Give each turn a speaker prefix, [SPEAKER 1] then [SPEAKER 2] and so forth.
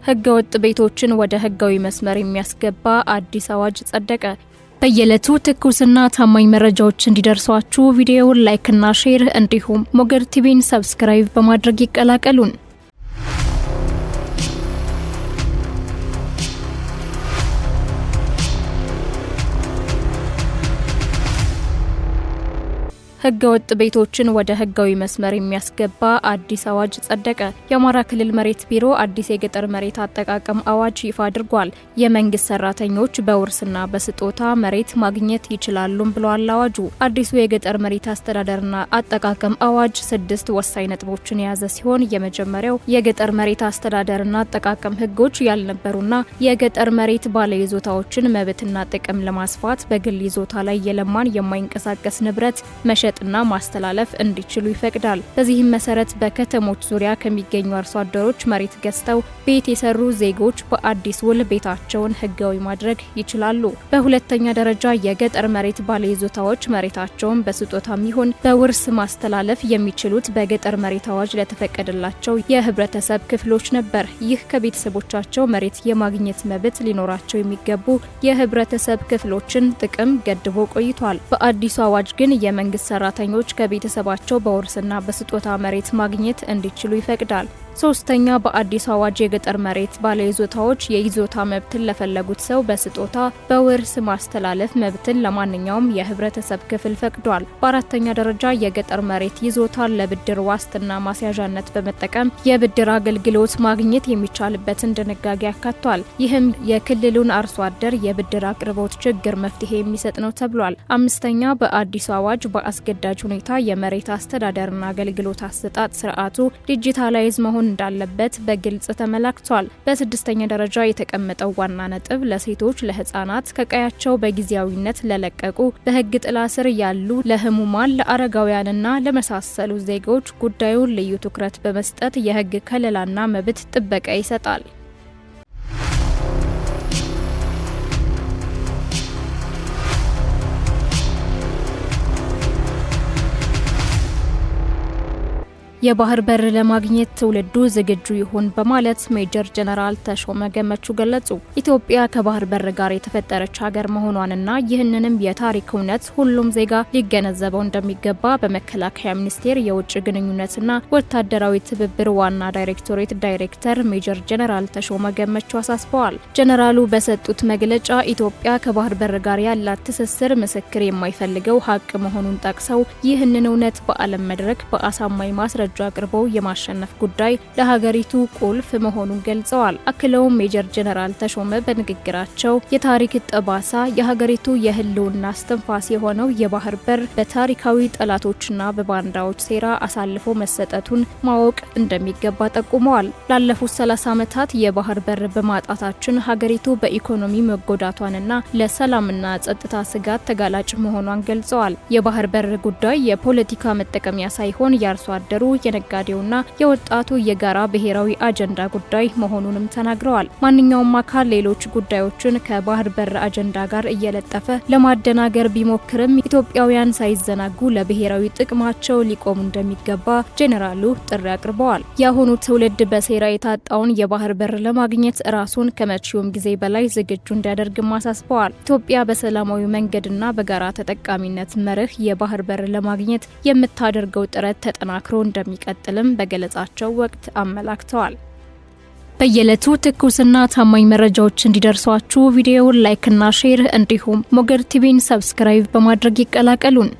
[SPEAKER 1] ህገወጥ ቤቶችን ወደ ህጋዊ መስመር የሚያስገባ አዲስ አዋጅ ጸደቀ። በየዕለቱ ትኩስና ታማኝ መረጃዎች እንዲደርሷችሁ ቪዲዮውን ላይክ እና ሼር እንዲሁም ሞገር ቲቪን ሰብስክራይብ በማድረግ ይቀላቀሉን። ህገወጥ ቤቶችን ወደ ህጋዊ መስመር የሚያስገባ አዲስ አዋጅ ጸደቀ። የአማራ ክልል መሬት ቢሮ አዲስ የገጠር መሬት አጠቃቀም አዋጅ ይፋ አድርጓል። የመንግስት ሰራተኞች በውርስና በስጦታ መሬት ማግኘት ይችላሉም ብለዋል አዋጁ። አዲሱ የገጠር መሬት አስተዳደርና አጠቃቀም አዋጅ 6 ወሳኝ ነጥቦችን የያዘ ሲሆን የመጀመሪያው የገጠር መሬት አስተዳደርና አጠቃቀም ህጎች ያልነበሩና የገጠር መሬት ባለይዞታዎችን መብትና ጥቅም ለማስፋት በግል ይዞታ ላይ የለማን የማይንቀሳቀስ ንብረት መሸጥና ማስተላለፍ እንዲችሉ ይፈቅዳል። በዚህም መሰረት በከተሞች ዙሪያ ከሚገኙ አርሶ አደሮች መሬት ገዝተው ቤት የሰሩ ዜጎች በአዲስ ውል ቤታቸውን ህጋዊ ማድረግ ይችላሉ። በሁለተኛ ደረጃ የገጠር መሬት ባለይዞታዎች መሬታቸውን በስጦታም ይሁን በውርስ ማስተላለፍ የሚችሉት በገጠር መሬት አዋጅ ለተፈቀደላቸው የህብረተሰብ ክፍሎች ነበር። ይህ ከቤተሰቦቻቸው መሬት የማግኘት መብት ሊኖራቸው የሚገቡ የህብረተሰብ ክፍሎችን ጥቅም ገድቦ ቆይቷል። በአዲሱ አዋጅ ግን የመንግስት ሰራተኞች ከቤተሰባቸው በውርስና በስጦታ መሬት ማግኘት እንዲችሉ ይፈቅዳል። ሶስተኛ በአዲስ አዋጅ የገጠር መሬት ባለይዞታዎች የይዞታ መብትን ለፈለጉት ሰው በስጦታ በውርስ ማስተላለፍ መብትን ለማንኛውም የህብረተሰብ ክፍል ፈቅዷል። በአራተኛ ደረጃ የገጠር መሬት ይዞታን ለብድር ዋስትና ማስያዣነት በመጠቀም የብድር አገልግሎት ማግኘት የሚቻልበትን ድንጋጌ ያካቷል። ይህም የክልሉን አርሶ አደር የብድር አቅርቦት ችግር መፍትሄ የሚሰጥ ነው ተብሏል። አምስተኛ በአዲሱ አዋጅ በአስገዳጅ ሁኔታ የመሬት አስተዳደርና አገልግሎት አሰጣጥ ስርዓቱ ዲጂታላይዝ መሆን እንዳለበት በግልጽ ተመላክቷል። በስድስተኛ ደረጃ የተቀመጠው ዋና ነጥብ ለሴቶች፣ ለህፃናት፣ ከቀያቸው በጊዜያዊነት ለለቀቁ፣ በህግ ጥላ ስር ያሉ፣ ለህሙማን፣ ለአረጋውያንና ለመሳሰሉ ዜጎች ጉዳዩን ልዩ ትኩረት በመስጠት የህግ ከለላና መብት ጥበቃ ይሰጣል። የባህር በር ለማግኘት ትውልዱ ዝግጁ ይሁን በማለት ሜጀር ጀነራል ተሾመ ገመቹ ገለጹ። ኢትዮጵያ ከባህር በር ጋር የተፈጠረች ሀገር መሆኗንና ይህንንም የታሪክ እውነት ሁሉም ዜጋ ሊገነዘበው እንደሚገባ በመከላከያ ሚኒስቴር የውጭ ግንኙነትና ወታደራዊ ትብብር ዋና ዳይሬክቶሬት ዳይሬክተር ሜጀር ጀነራል ተሾመ ገመቹ አሳስበዋል። ጀነራሉ በሰጡት መግለጫ ኢትዮጵያ ከባህር በር ጋር ያላት ትስስር ምስክር የማይፈልገው ሀቅ መሆኑን ጠቅሰው ይህንን እውነት በዓለም መድረክ በአሳማኝ ማስረጃ አቅርበው የማሸነፍ ጉዳይ ለሀገሪቱ ቁልፍ መሆኑን ገልጸዋል። አክለውም ሜጀር ጀነራል ተሾመ በንግግራቸው የታሪክ ጠባሳ የሀገሪቱ የህልውና እስትንፋስ የሆነው የባህር በር በታሪካዊ ጠላቶችና በባንዳዎች ሴራ አሳልፎ መሰጠቱን ማወቅ እንደሚገባ ጠቁመዋል። ላለፉት 30 ዓመታት የባህር በር በማጣታችን ሀገሪቱ በኢኮኖሚ መጎዳቷንና ለሰላምና ጸጥታ ስጋት ተጋላጭ መሆኗን ገልጸዋል። የባህር በር ጉዳይ የፖለቲካ መጠቀሚያ ሳይሆን የአርሶ አደሩ የነጋዴውና የወጣቱ የጋራ ብሔራዊ አጀንዳ ጉዳይ መሆኑንም ተናግረዋል። ማንኛውም አካል ሌሎች ጉዳዮችን ከባህር በር አጀንዳ ጋር እየለጠፈ ለማደናገር ቢሞክርም ኢትዮጵያውያን ሳይዘናጉ ለብሔራዊ ጥቅማቸው ሊቆሙ እንደሚገባ ጄኔራሉ ጥሪ አቅርበዋል። የአሁኑ ትውልድ በሴራ የታጣውን የባህር በር ለማግኘት ራሱን ከመቼውም ጊዜ በላይ ዝግጁ እንዲያደርግም አሳስበዋል። ኢትዮጵያ በሰላማዊ መንገድና በጋራ ተጠቃሚነት መርህ የባህር በር ለማግኘት የምታደርገው ጥረት ተጠናክሮ እንደሚቀጥልም በገለጻቸው ወቅት አመላክተዋል። በየዕለቱ ትኩስና ታማኝ መረጃዎች እንዲደርሷችሁ ቪዲዮውን ላይክ እና ሼር እንዲሁም ሞገር ቲቪን ሰብስክራይብ በማድረግ ይቀላቀሉን።